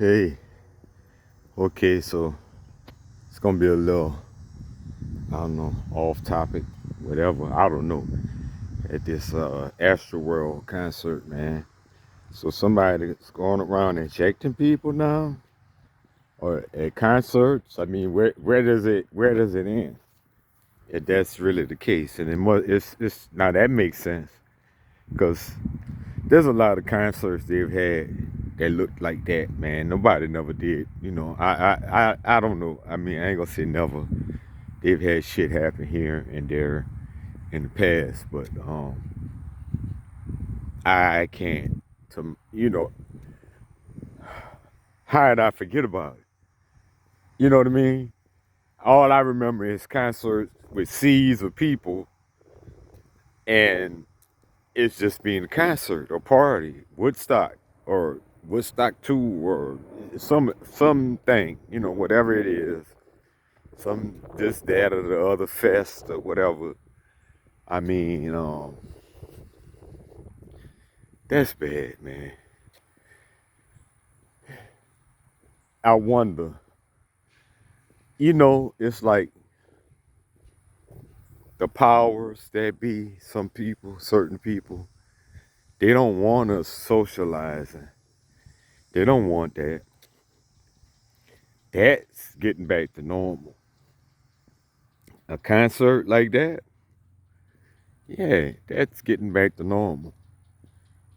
Hey, okay, so it's gonna be a little, I don't know, off topic, whatever, I don't know, at this Astro World concert, man. So somebody's going around injecting people now, or at concerts. I mean, where does it end? If that's really the case, and it's now that makes sense because there's a lot of concerts they've had that looked like that, man. Nobody never did, I don't know. I mean, I ain't gonna say never. They've had shit happen here and there in the past, but I can't. How did I forget about it? You know what I mean? All I remember is concerts with seas of people, and it's just being a concert or party, Woodstock or Woodstock 2 or something, whatever it is, some this, that, or the other fest or whatever. I mean, that's bad, man. I wonder, it's like the powers that be, some people, certain people, they don't want us socializing. They don't want that. That's getting back to normal. A concert like that, yeah, that's getting back to normal.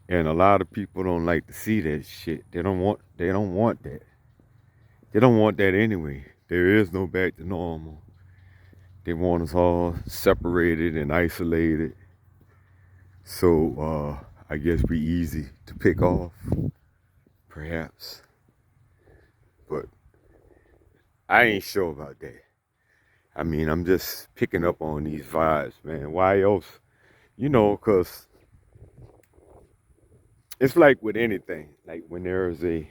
And a lot of people don't like to see that shit. They don't want that. They don't want that anyway. There is no back to normal. They want us all separated and isolated. So I guess be easy to pick off, perhaps. But I ain't sure about that. I mean, I'm just picking up on these vibes, man. Why else? Because it's like with anything. Like when there is a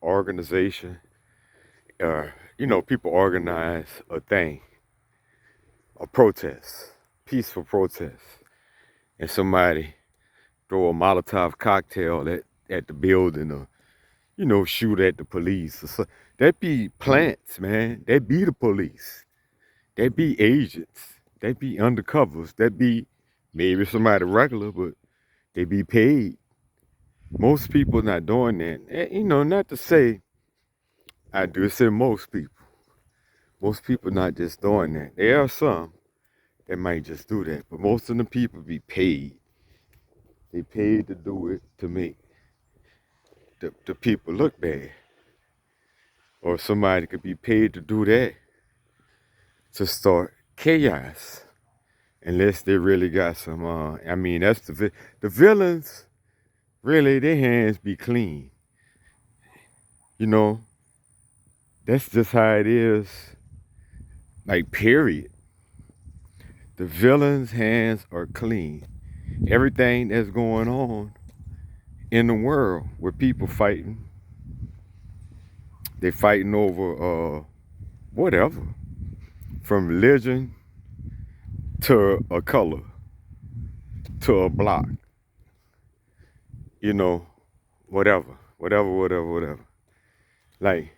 organization, people organize a thing, a protest, peaceful protest, and somebody throw a Molotov cocktail at the building, or shoot at the police. Or so. That be plants, man. That be the police. That be agents. That be undercovers. That be maybe somebody regular, but they be paid. Most people not doing that. Not to say I do say most people. Most people not just doing that. There are some that might just do that, but most of the people be paid. They paid to do it to make the people look bad. Or somebody could be paid to do that to start chaos. Unless they really got some, I mean, that's the villains, really, their hands be clean. You know, that's just how it is, like, period. The villains' hands are clean. Everything that's going on in the world with people fighting, they fighting over whatever, from religion to a color to a block, you know, whatever. Like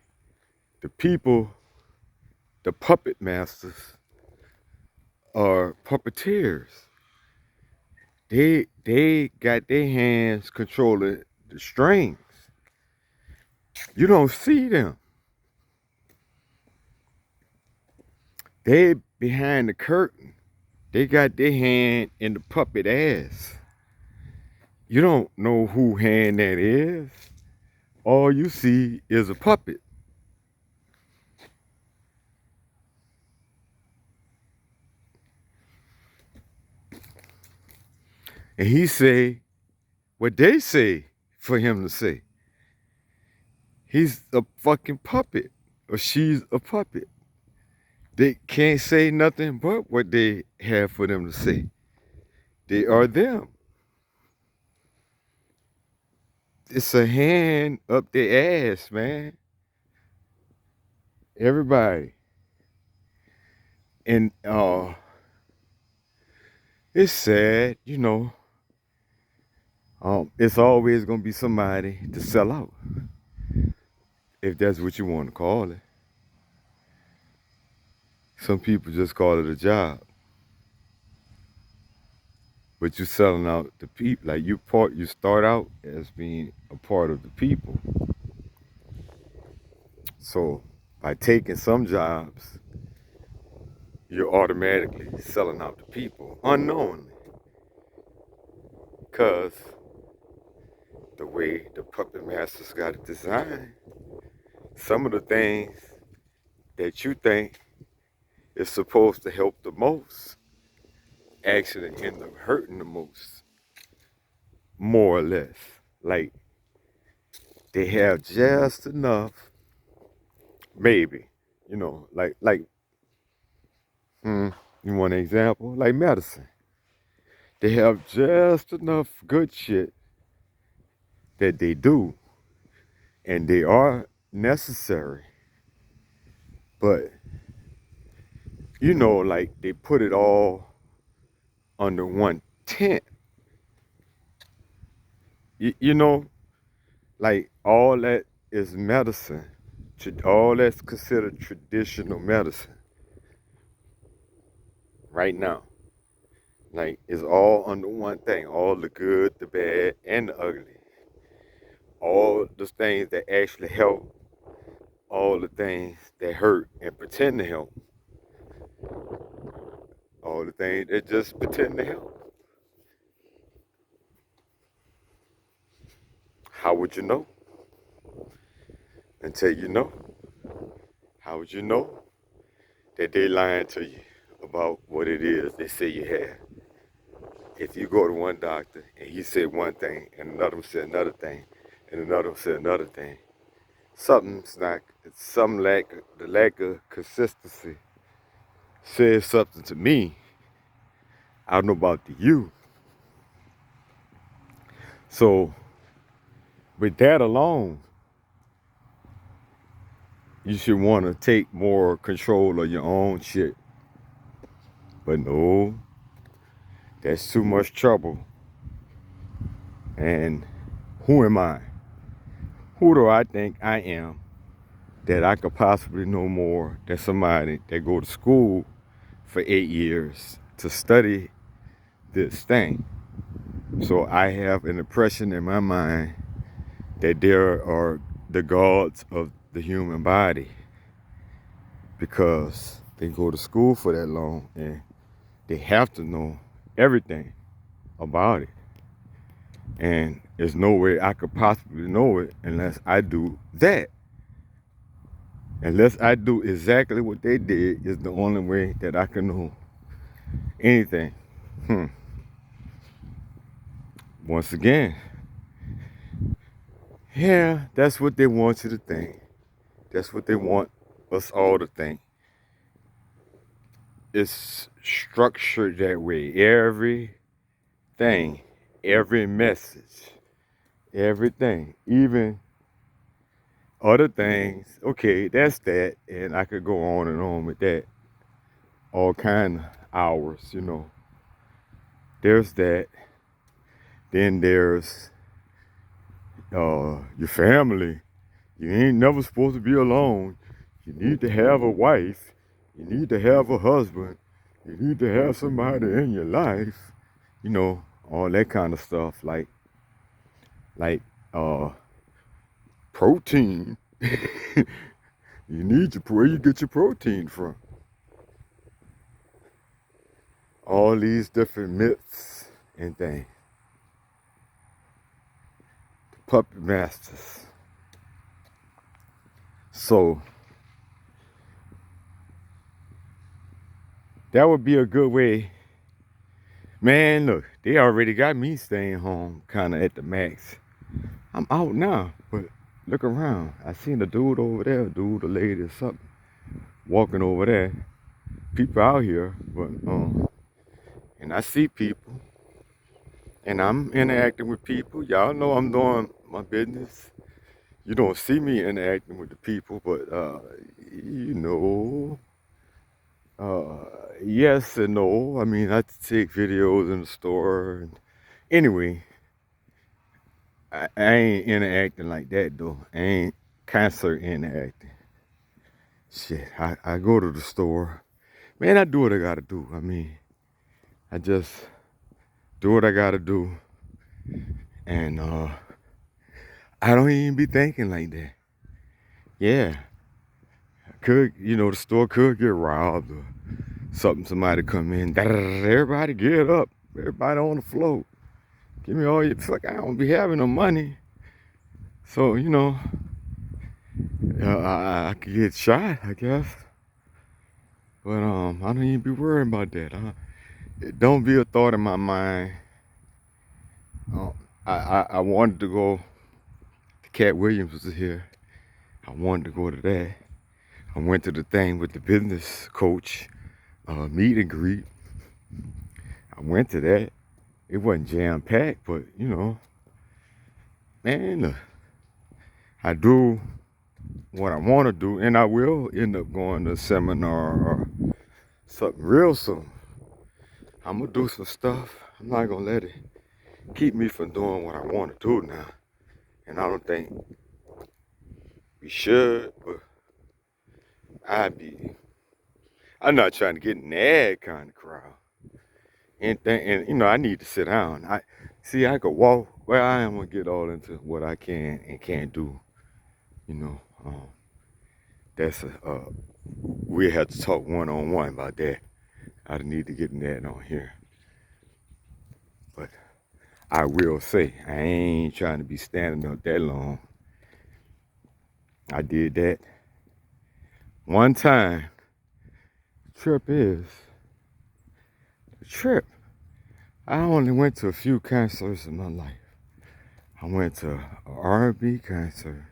the people, the puppet masters are puppeteers. They got their hands controlling the strings. You don't see them. They behind the curtain. They got their hand in the puppet ass. You don't know who hand that is. All you see is a puppet. And he say what they say for him to say. He's a fucking puppet. Or she's a puppet. They can't say nothing but what they have for them to say. They are them. It's a hand up their ass, man. Everybody. And it's sad, it's always gonna be somebody to sell out. if that's what you want to call it. Some people just call it a job. But you're selling out the people. Like you start out as being a part of the people. So by taking some jobs, you're automatically selling out the people unknowingly. Because the way the puppet masters got it designed, some of the things that you think is supposed to help the most actually end up hurting the most, more or less. Like they have just enough, maybe, you want an example? Like medicine. They have just enough good shit that they do, and they are necessary. But, like they put it all under one tent. You know, like all that is medicine. All that's considered traditional medicine right now. Like it's all under one thing. All the good, the bad, and the ugly. All the things that actually help, all the things that hurt and pretend to help, all the things that just pretend to help. How would you know? Until you know. How would you know that they lying to you about what it is they say you have? If you go to one doctor and he said one thing and another one said another thing and another one said another thing, the lack of consistency says something to me. I don't know about you. So with that alone, you should want to take more control of your own shit. But no, that's too much trouble. And who am I? Who do I think I am that I could possibly know more than somebody that go to school for 8 years to study this thing? So I have an impression in my mind that there are the gods of the human body because they go to school for that long and they have to know everything about it. And there's no way I could possibly know it unless I do that. Unless I do exactly what they did is the only way that I can know anything. Once again, yeah, that's what they want you to think. That's what they want us all to think. It's structured that way. Everything, every message, everything, even other things. Okay, that's that, and I could go on and on with that. All kind of hours. There's that. Then there's your family. You ain't never supposed to be alone. You need to have a wife. You need to have a husband. You need to have somebody in your life. All that kind of stuff. Like protein. Where you get your protein from. All these different myths and things. The puppet masters. So that would be a good way. Man, look, they already got me staying home kind of at the max. I'm out now, but look around. I seen a dude over there, a lady or something, walking over there. People out here, but and I see people, and I'm interacting with people. Y'all know I'm doing my business. You don't see me interacting with the people, but you know, yes and no. I mean, I take videos in the store. Anyway, I ain't interacting like that though. I ain't cancer inacting. Shit, I go to the store. Man, I do what I gotta do. I mean, I just do what I gotta do. And I don't even be thinking like that. Yeah. Could, the store could get robbed or something, somebody come in, everybody get up. Everybody on the floor. Give me all your, fuck, I don't be having no money. So, I could get shot, I guess. But I don't even be worried about that. It don't be a thought in my mind. I wanted to go. Cat Williams was here. I wanted to go to that. I went to the thing with the business coach, meet and greet. I went to that. It wasn't jam packed, but man, look, I do what I want to do, and I will end up going to a seminar or something real soon. I'm gonna do some stuff. I'm not gonna let it keep me from doing what I want to do now. And I don't think we should, but I'm not trying to get in that kind of crowd. And I need to sit down. I could walk where I am gonna get all into what I can and can't do. That's we have to talk one-on-one about that. I need to get in that on here. But I will say, I ain't trying to be standing up that long. I did that one time. The trip. I only went to a few concerts in my life. I went to a R&B concert.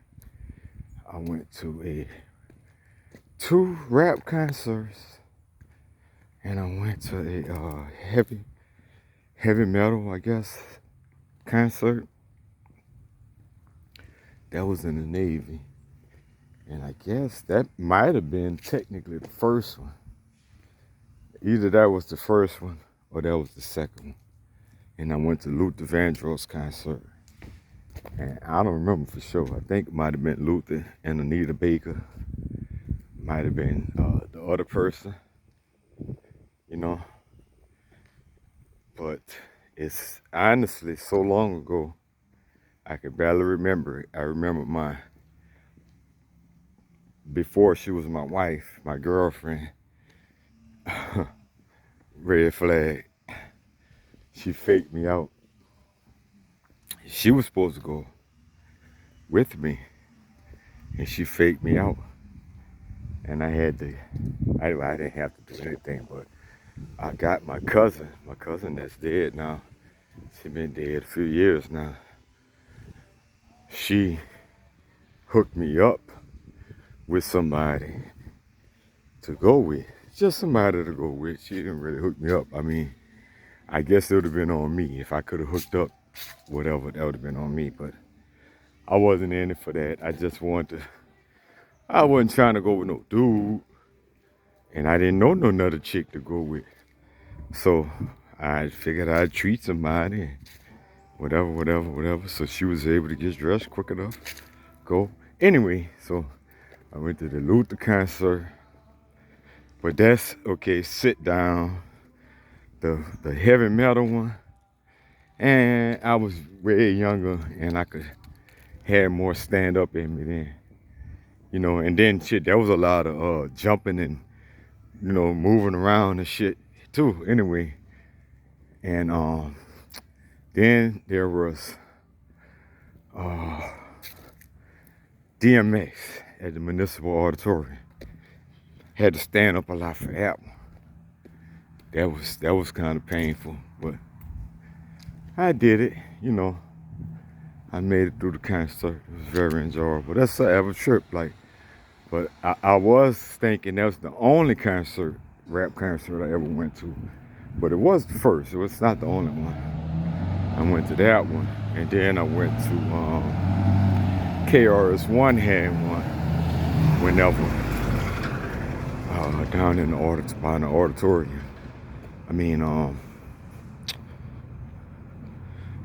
I went to two rap concerts. And I went to a heavy metal, I guess, concert. That was in the Navy. And I guess that might have been technically the first one. Either that was the first one or that was the second one. And I went to Luther Vandross concert. And I don't remember for sure. I think it might have been Luther and Anita Baker. Might have been the other person, But it's honestly so long ago, I could barely remember it. I remember before she was my wife, my girlfriend, red flag, she faked me out. She was supposed to go with me, and she faked me out. And I didn't have to do anything, but I got my cousin that's dead now. She been dead a few years now. She hooked me up with somebody to go with. Just somebody to go with. She didn't really hook me up. I mean, I guess it would have been on me. If I could have hooked up, whatever, that would have been on me. But I wasn't in it for that. I wasn't trying to go with no dude. And I didn't know no another chick to go with. So I figured I'd treat somebody, whatever. So she was able to get dressed quick enough, go. Anyway, so I went to the Luther concert. But that's okay, sit down, the heavy metal one. And I was way younger and I had more stand up in me then. And then shit, there was a lot of jumping and moving around and shit too. Anyway, and then there was DMX at the Municipal Auditorium. Had to stand up a lot for that one. That was kind of painful, but I did it. I made it through the concert. It was very enjoyable. That's an ever trip, But I was thinking that was the only rap concert I ever went to. But it was the first. It was not the only one. I went to that one. And then I went to KRS-One had one whenever down in the auditorium. I mean,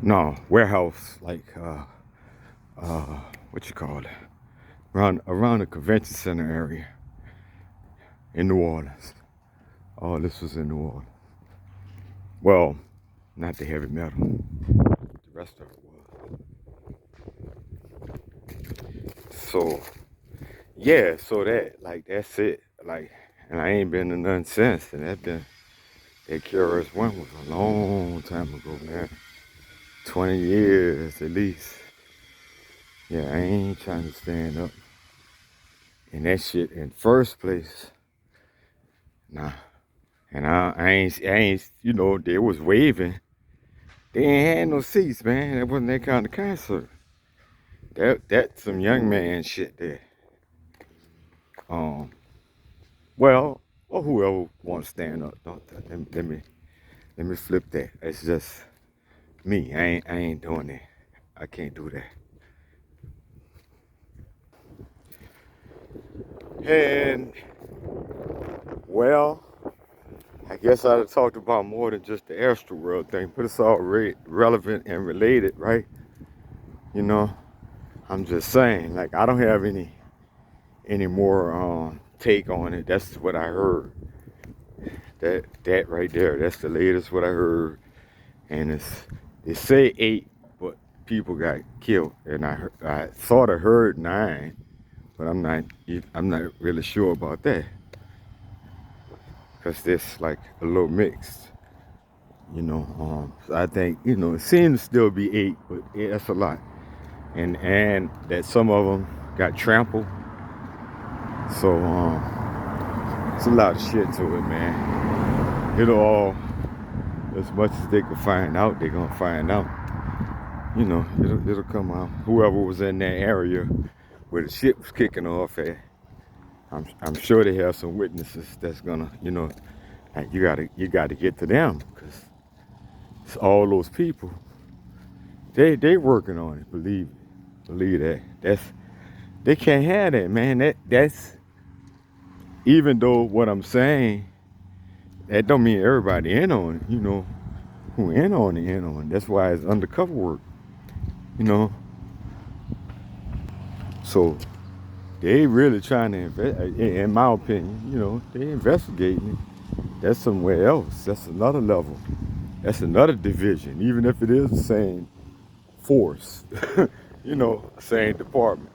no, warehouse, what you call it? around the convention center area in New Orleans. All this was in New Orleans. Well, not the heavy metal. The rest of it was. So yeah, so that's it. Like, and I ain't been to none since. And that KRS-One was a long time ago, man. 20 years at least. Yeah, I ain't trying to stand up in that shit in first place. Nah. And I ain't, they was waving. They ain't had no seats, man. That wasn't that kind of concert. That's some young man shit there. Well, or whoever wants to stand up, let me flip that. It's just me. I ain't doing that. I can't do that. And well, I guess I'd have talked about more than just the Astro World thing, but it's all relevant and related, right? You know, I'm just saying, like, I don't have any more take on it. That's what I heard. That right there, that's the latest what I heard. And they say 8, but people got killed, and I sort of heard 9, but I'm not really sure about that, because this like a little mixed, So I think it seems to still be 8, but yeah, that's a lot, and that some of them got trampled, so it's a lot of shit to it, man. It'll all, as much as they can find out, they're gonna find out. It'll come out. Whoever was in that area where the shit was kicking off at, I'm sure they have some witnesses that's gonna, like you gotta get to them, because it's all those people. They working on it. Believe that. They can't have that, man. That's even though what I'm saying, that don't mean everybody in on it. Who in on it. That's why it's undercover work. So they really trying to invest. In my opinion, they investigating it. That's somewhere else. That's another level. That's another division. Even if it is the same force, same department.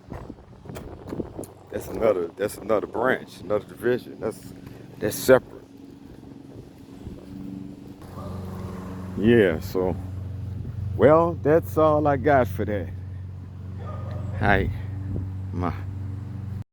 That's another branch, another division. That's separate. Yeah. So, well, that's all I got for that. Hi, my